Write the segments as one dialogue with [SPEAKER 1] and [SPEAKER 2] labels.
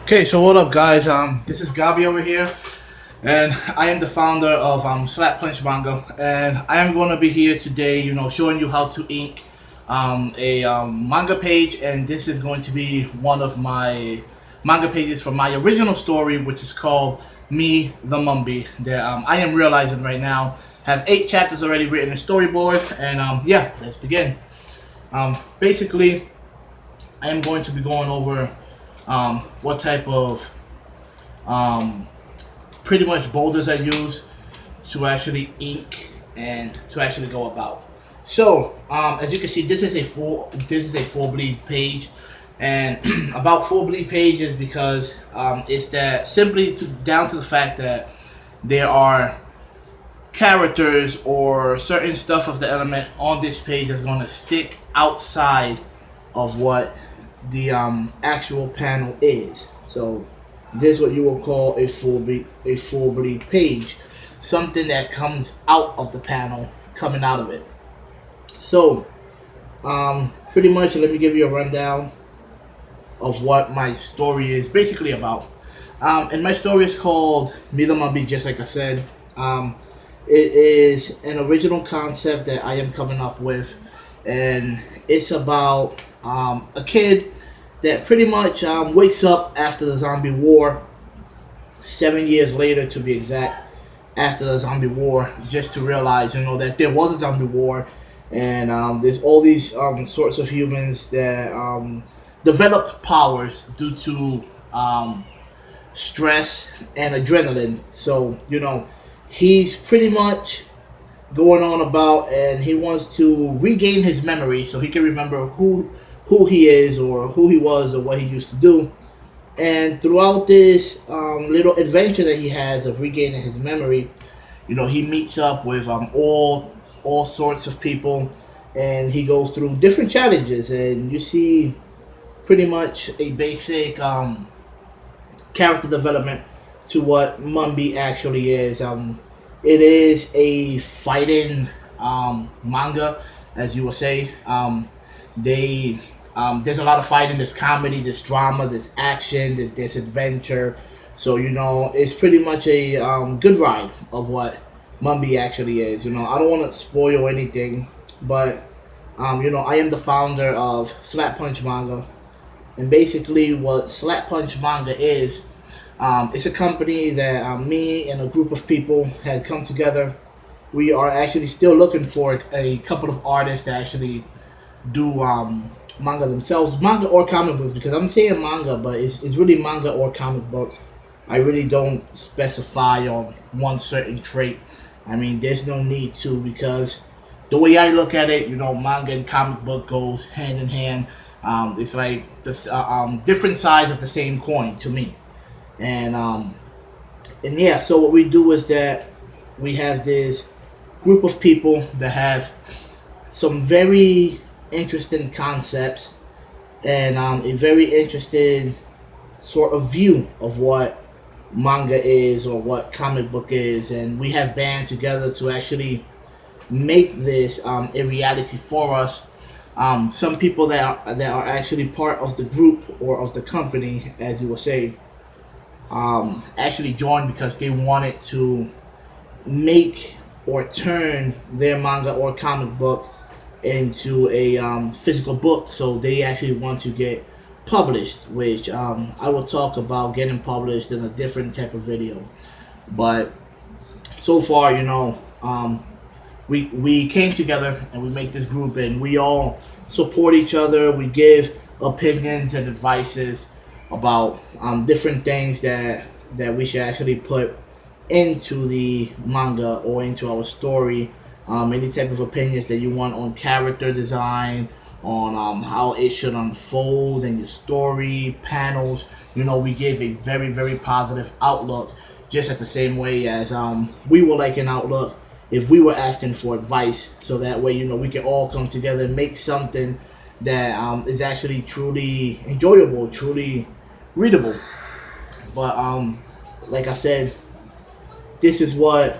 [SPEAKER 1] Okay, so what up, guys? This is Gabi over here, and I am the founder of Slap Punch Manga, and I am going to be here today, showing you how to ink a manga page, and this is going to be one of my manga pages from my original story, which is called Me the Mumby. That I am realizing right now have 8 chapters already written in storyboard, and yeah, let's begin. Basically, I am going to be going over what type of pretty much boulders I use to actually ink and to actually go about. So as you can see, this is a full bleed page, and about full bleed pages because it's that simply down to the fact that there are characters or certain stuff of the element on this page that's going to stick outside of what the actual panel is. So this is what you will call a full bleed page, something that comes out of the panel, coming out of it. So pretty much, let me give you a rundown of what my story is basically about. And my story is called Me the Mumby, just like I said. It is an original concept that I am coming up with, and it's about a kid that pretty much wakes up after the zombie war, 7 years later to be exact, after the zombie war, just to realize, that there was a zombie war, and there's all these sorts of humans that developed powers due to stress and adrenaline. So, he's pretty much going on about, and he wants to regain his memory so he can remember who he is or who he was or what he used to do. And throughout this little adventure that he has of regaining his memory, he meets up with all sorts of people, and he goes through different challenges, and you see pretty much a basic character development to what Mumby actually is. It is a fighting manga, as you will say. There's a lot of fighting, there's comedy, there's drama, there's action, there's adventure. So, it's pretty much a good ride of what Mumby actually is. I don't want to spoil anything, but, I am the founder of Slap Punch Manga. And basically what Slap Punch Manga is, it's a company that me and a group of people had come together. We are actually still looking for a couple of artists to actually do manga themselves, manga or comic books, because I'm saying manga, but it's really manga or comic books. I really don't specify on one certain trait. I mean, there's no need to, because the way I look at it, manga and comic book goes hand in hand. It's like the different sides of the same coin to me. And yeah, so what we do is that we have this group of people that have some very interesting concepts and a very interesting sort of view of what manga is or what comic book is, and we have band together to actually make this a reality for us. Some people that are actually part of the group or of the company, as you will say, actually joined because they wanted to make or turn their manga or comic book into a physical book. So they actually want to get published, which I will talk about getting published in a different type of video. But so far, we came together and we make this group, and we all support each other. We give opinions and advices about different things that we should actually put into the manga or into our story. Any type of opinions that you want on character design, on how it should unfold in your story, panels. We give a very, very positive outlook, just at the same way as we would like an outlook if we were asking for advice. So that way, we can all come together and make something that is actually truly enjoyable, truly readable. But like I said, this is what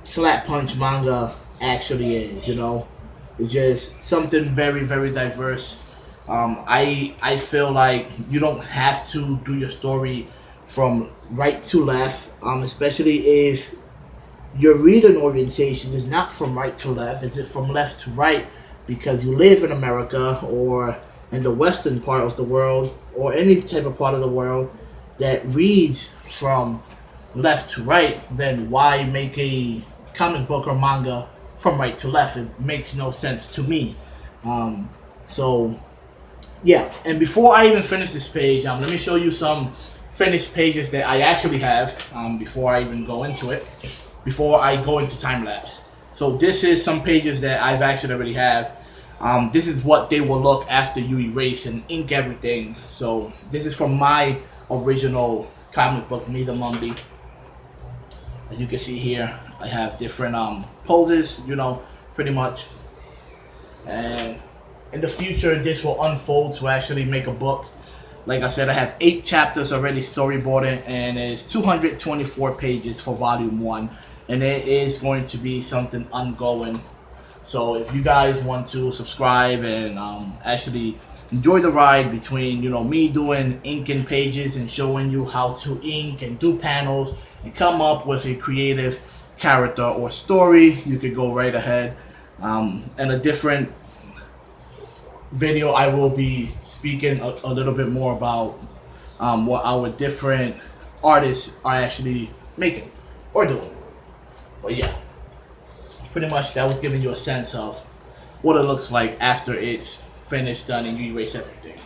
[SPEAKER 1] Slap Punch Manga actually is. It's just something very, very diverse. I feel like you don't have to do your story from right to left, especially if your reading orientation is not from right to left. Is it from left to right because you live in America or in the western part of the world or any type of part of the world that reads from left to right? Then why make a comic book or manga from right to left? It makes no sense to me. So yeah, and before I even finish this page, let me show you some finished pages that I actually have before I even go into it, before I go into time lapse. So this is some pages that I've actually already have. This is what they will look after you erase and ink everything. So this is from my original comic book, Me the Mumby. As you can see here, I have different poses, you know, pretty much. And in the future, this will unfold to actually make a book. Like I said, I have 8 chapters already storyboarded, and it's 224 pages for volume 1. And it is going to be something ongoing. So if you guys want to subscribe and actually enjoy the ride between, you know, me doing inking pages and showing you how to ink and do panels and come up with a creative character or story, you could go right ahead. And a different video, I will be speaking a little bit more about what our different artists are actually making or doing. But yeah, pretty much that was giving you a sense of what it looks like after it's finished, done, and you erase everything.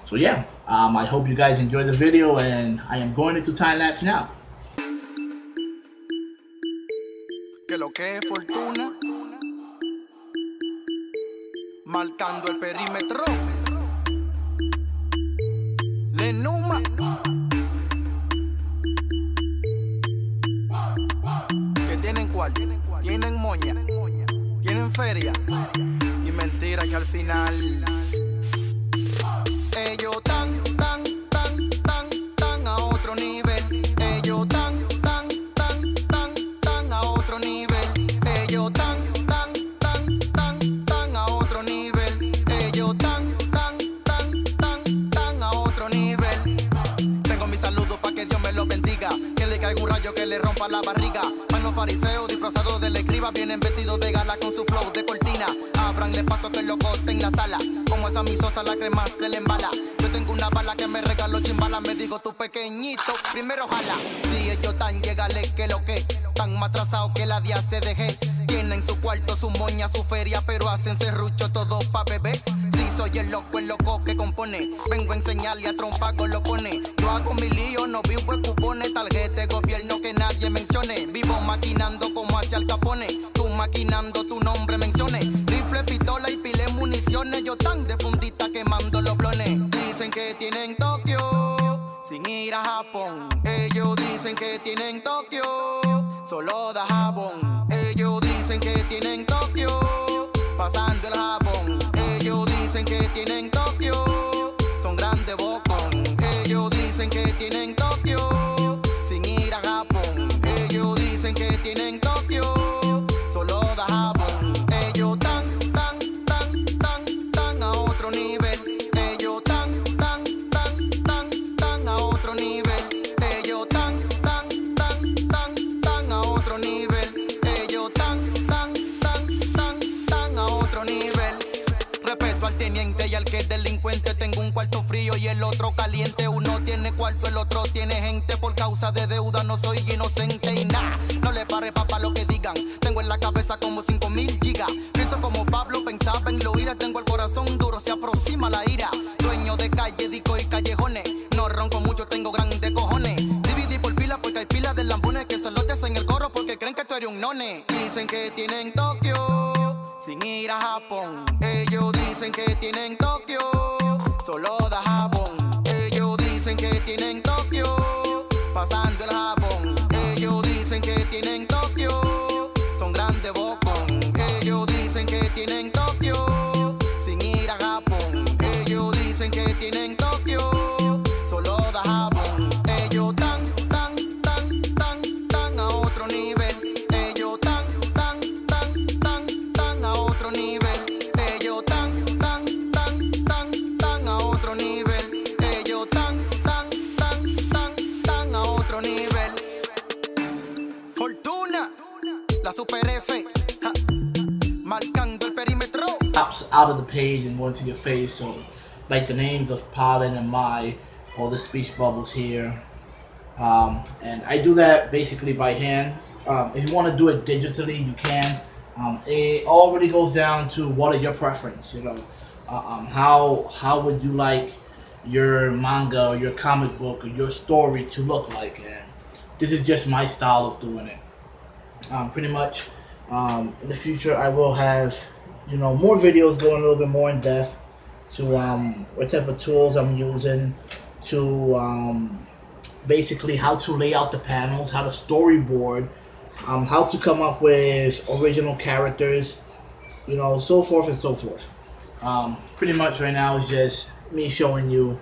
[SPEAKER 1] So yeah, I hope you guys enjoy the video, and I am going into time lapse now.
[SPEAKER 2] Que lo que es fortuna, marcando el perímetro. Lenuma. Que tienen cual, tienen moña, tienen feria y mentira que al final ellos tan a otro nivel. Ellos tan a otro nivel. Ellos tan a otro nivel. Ellos tan a otro nivel. Tengo mi saludo pa' que Dios me lo bendiga. Que le caiga un rayo que le rompa la barriga. Van los fariseos disfrazados del escriba, vienen vestidos de gala con su flow de cortina. Abranle paso que el loco está en la sala. Como esa misosa la crema se le embala. Yo tengo una bala que me regaló chimbala. Me digo tu pequeñito, primero jala. Si ellos tan llegale que lo que, tan más atrasados que la día se dejé. Tienen su cuarto, su moña, su feria, pero hacen serrucho todo pa' beber. Si soy el loco que compone. Vengo a enseñarle a trompago lo pone. Yo hago mi lío, no vivo en cupones. Tarjeta de gobierno que nadie mencione. Vivo maquinando como hacia el Capone. Tú maquinando tu nombre menciones. Rifle, pistola y pile municiones. Yo tan de fundita quemando los blones. Dicen que tienen Tokio sin ir a Japón. Ellos dicen que tienen Tokio solo da jabón. Ellos dicen que tienen Tokio pasando el jabón. Ellos dicen que tienen Tokio, son grandes bocón. Ellos dicen que tienen Tokio sin ir a Japón. Ellos dicen que tienen Tokio solo da jabón. Ellos tan a otro nivel. Ellos tan a otro nivel. Ellos tan a otro nivel. Ellos tan a otro nivel. Respeto al teniente y al que es delincuente. Tengo un cuarto frío y el otro caliente. Uno tiene cuarto, el otro tiene gente. Por causa de deuda no soy inocente y nada. No le pare papá lo que digan. Tengo en la cabeza como 5000 gigas. Pienso como Pablo pensaba en lo ira. Tengo el corazón duro, se aproxima la ira. Dueño de calle, disco y callejones. No ronco mucho, tengo grandes cojones. Dividí por pila porque hay pilas de lambones que solo te hacen el coro porque creen que tú eres un none. Dicen que tienen Tokio sin ir a Japón. Ellos dicen que tienen Tokio solo da jabón. Ellos dicen que tienen Tokio pasando el jabón. Ellos dicen que tienen Tokio, son grandes bocón. Ellos dicen que tienen Tokio sin ir a Japón. Ellos dicen que tienen Tokio solo da jabón. Ellos tan a otro nivel. Ellos tan a otro nivel. Ellos tan
[SPEAKER 1] out of the page and go into your face. So, like the names of Pollen and Mai, all the speech bubbles here. And I do that basically by hand. If you want to do it digitally, you can. It already goes down to what are your preference. You know, how would you like your manga or your comic book or your story to look like? And this is just my style of doing it. Pretty much, in the future, I will have, you know, more videos going a little bit more in depth to what type of tools I'm using to basically how to lay out the panels, how to storyboard, how to come up with original characters, you know, so forth and so forth. Pretty much right now is just me showing you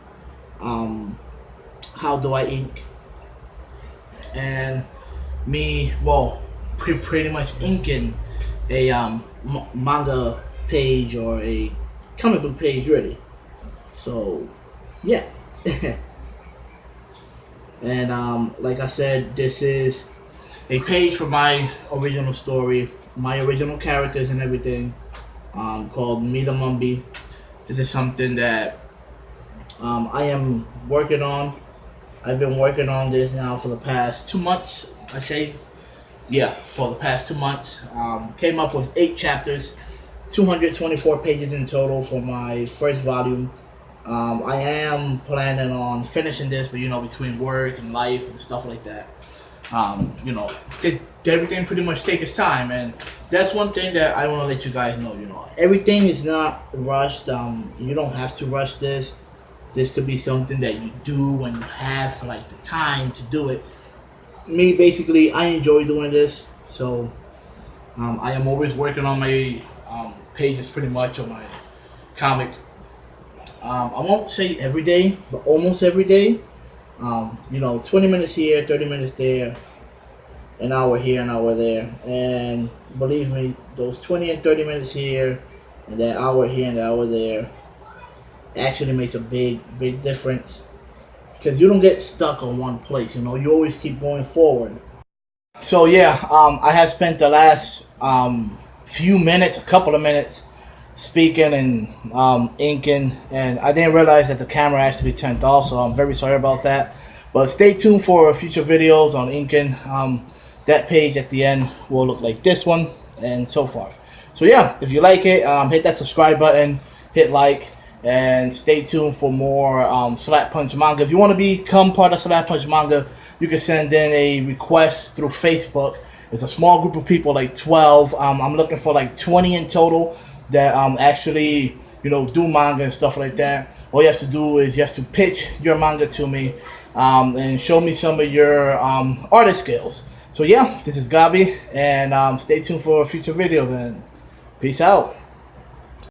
[SPEAKER 1] how do I ink, and me, well, pretty much inking a manga page or a comic book page, really. So, yeah. And like I said, this is a page for my original story, my original characters and everything, called Me the Mumby. This is something that I am working on. I've been working on this now for the past 2 months, I say. Yeah, for the past 2 months. Came up with 8 chapters, 224 pages in total for my first volume. I am planning on finishing this, but you know, between work and life and stuff like that, you know, everything pretty much takes its time, and that's one thing that I want to let you guys know. You know, everything is not rushed. You don't have to rush this. This could be something that you do when you have like the time to do it. Me, basically, I enjoy doing this, so I am always working on my pages, pretty much on my comic. I won't say every day, but almost every day. You know, 20 minutes here, 30 minutes there, an hour here, an hour there. And believe me, those 20 and 30 minutes here, and that hour here and that hour there, actually makes a big difference. Because you don't get stuck on one place, you know, you always keep going forward. So yeah, I have spent the last few minutes, a couple of minutes, speaking and inking, and I didn't realize that the camera actually turned off, so I'm very sorry about that. But stay tuned for future videos on inking. That page at the end will look like this one, and so forth. So yeah, if you like it, hit that subscribe button, hit like, and stay tuned for more Slap Punch Manga. If you want to become part of Slap Punch Manga, you can send in a request through Facebook. It's a small group of people, like 12. I'm looking for like 20 in total that actually, you know, do manga and stuff like that. All you have to do is you have to pitch your manga to me and show me some of your artist skills. So yeah, this is Gabi, and stay tuned for future videos, and peace out.